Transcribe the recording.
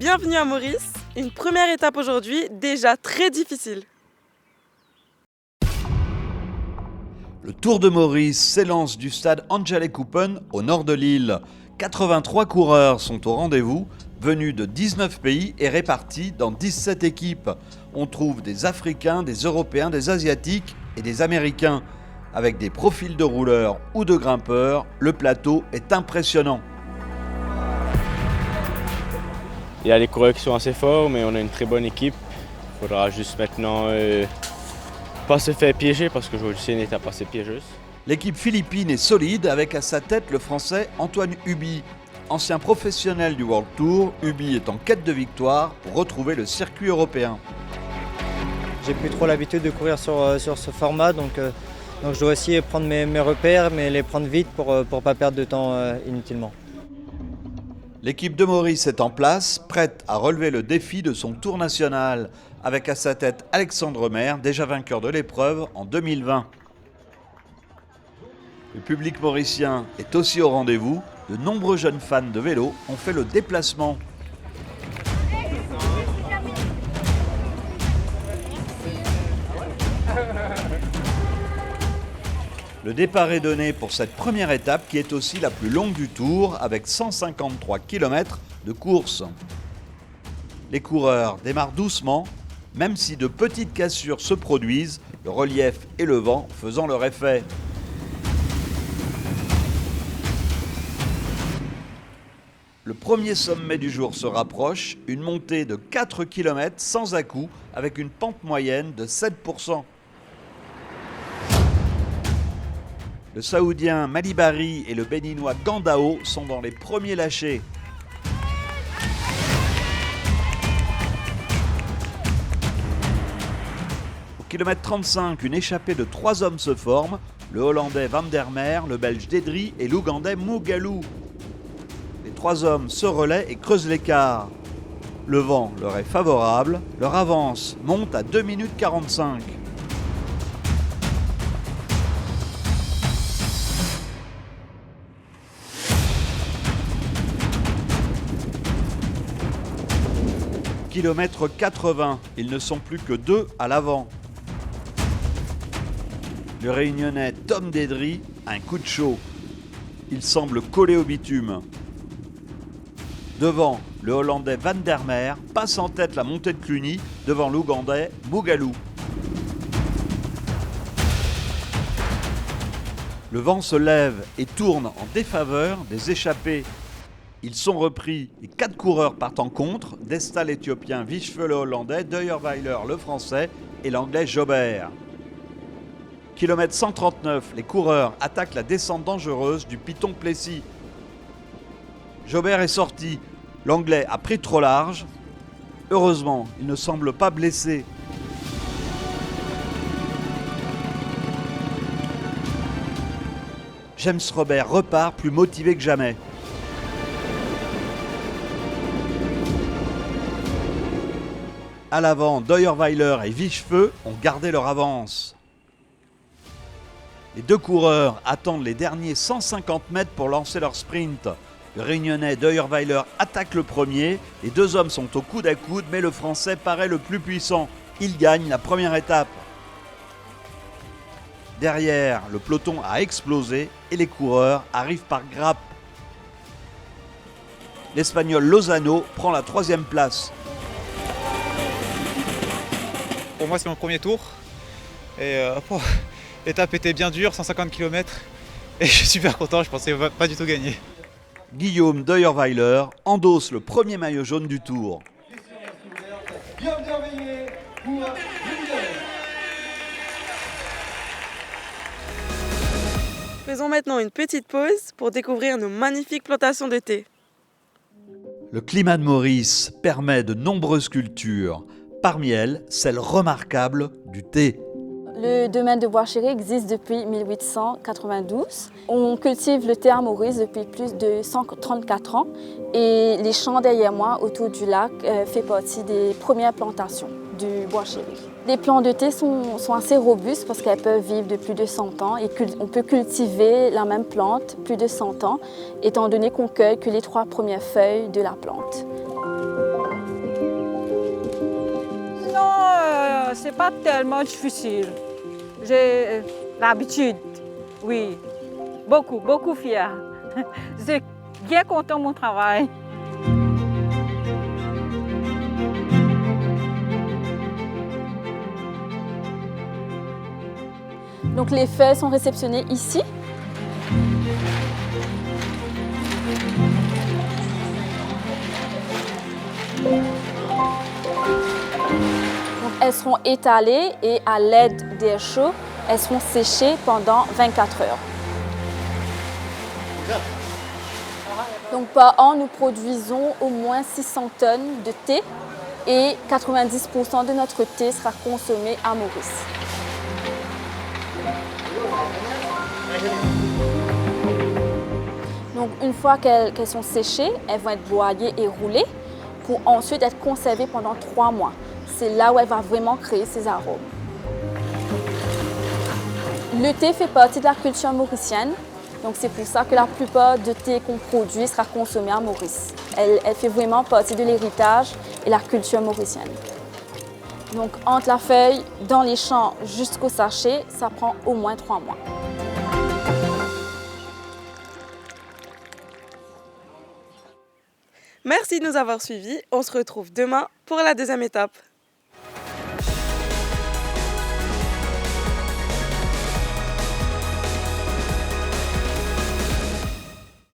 Bienvenue à Maurice, une première étape aujourd'hui déjà très difficile. Le Tour de Maurice s'élance du stade Angelic Open au nord de l'île. 83 coureurs sont au rendez-vous, venus de 19 pays et répartis dans 17 équipes. On trouve des Africains, des Européens, des Asiatiques et des Américains. Avec des profils de rouleurs ou de grimpeurs, le plateau est impressionnant. Il y a des coureurs qui sont assez forts, mais on a une très bonne équipe. Il faudra juste maintenant pas se faire piéger parce que aujourd'hui c'est une étape assez piégeuse. L'équipe philippine est solide avec à sa tête le français Antoine Huby. Ancien professionnel du World Tour, Huby est en quête de victoire pour retrouver le circuit européen. J'ai plus trop l'habitude de courir sur ce format, donc je dois aussi prendre mes repères, mais les prendre vite pour ne pas perdre de temps inutilement. L'équipe de Maurice est en place, prête à relever le défi de son tour national, avec à sa tête Alexandre Maire, déjà vainqueur de l'épreuve en 2020. Le public mauricien est aussi au rendez-vous. De nombreux jeunes fans de vélo ont fait le déplacement. Le départ est donné pour cette première étape qui est aussi la plus longue du tour avec 153 km de course. Les coureurs démarrent doucement, même si de petites cassures se produisent, le relief et le vent faisant leur effet. Le premier sommet du jour se rapproche, une montée de 4 km sans à-coups avec une pente moyenne de 7%. Le Saoudien Malibari et le Béninois Gandao sont dans les premiers lâchés. Au kilomètre 35, une échappée de 3 hommes se forme, le Hollandais Van der Merwe, le Belge Dedri et l'Ougandais Mugalou. Les 3 hommes se relaient et creusent l'écart. Le vent leur est favorable, leur avance monte à 2 minutes 45. Kilomètre 80, ils ne sont plus que 2 à l'avant. Le Réunionnais Tom Dedri a un coup de chaud. Il semble collé au bitume. Devant, le Hollandais Van der Merwe passe en tête la montée de Cluny devant l'Ougandais Mugalou. Le vent se lève et tourne en défaveur des échappés. Ils sont repris et 4 coureurs partent en contre, Desta l'Éthiopien, Vichfe le Hollandais, Deuerweiler le Français et l'Anglais Jobert. Kilomètre 139, les coureurs attaquent la descente dangereuse du Piton Plessis. Jobert est sorti, l'Anglais a pris trop large. Heureusement, il ne semble pas blessé. James Robert repart plus motivé que jamais. À l'avant, Deuerweiler et Vichfe ont gardé leur avance. Les 2 coureurs attendent les derniers 150 mètres pour lancer leur sprint. Le Réunionnais Deuerweiler attaque le premier. Les 2 hommes sont au coude à coude, mais le Français paraît le plus puissant. Il gagne la première étape. Derrière, le peloton a explosé et les coureurs arrivent par grappe. L'Espagnol Lozano prend la 3e place. Pour moi, c'est mon premier tour. Et l'étape était bien dure, 150 km. Et je suis super content, je pensais pas du tout gagner. Guillaume Deuerweiler endosse le premier maillot jaune du tour. Faisons maintenant une petite pause pour découvrir nos magnifiques plantations de thé. Le climat de Maurice permet de nombreuses cultures. Parmi elles, celle remarquable du thé. Le domaine de Bois-Chéri existe depuis 1892. On cultive le thé à Maurice depuis plus de 134 ans et les champs derrière moi, autour du lac, fait partie des premières plantations du Bois-Chéri. Les plants de thé sont assez robustes parce qu'elles peuvent vivre de plus de 100 ans et on peut cultiver la même plante plus de 100 ans étant donné qu'on cueille que les 3 premières feuilles de la plante. c'est pas tellement difficile. J'ai l'habitude, oui. Beaucoup fière. Je suis bien content de mon travail. Donc les feuilles sont réceptionnées ici. Donc, elles seront étalées et à l'aide d'air chaud, elles seront séchées pendant 24 heures. Donc par an, nous produisons au moins 600 tonnes de thé et 90% de notre thé sera consommé à Maurice. Donc une fois qu'elles sont séchées, elles vont être broyées et roulées pour ensuite être conservées pendant 3 mois. C'est là où elle va vraiment créer ses arômes. Le thé fait partie de la culture mauricienne, donc c'est pour ça que la plupart de thé qu'on produit sera consommé à Maurice. Elle fait vraiment partie de l'héritage et la culture mauricienne. Donc entre la feuille, dans les champs jusqu'au sachet, ça prend au moins 3 mois. Merci de nous avoir suivis. On se retrouve demain pour la deuxième étape.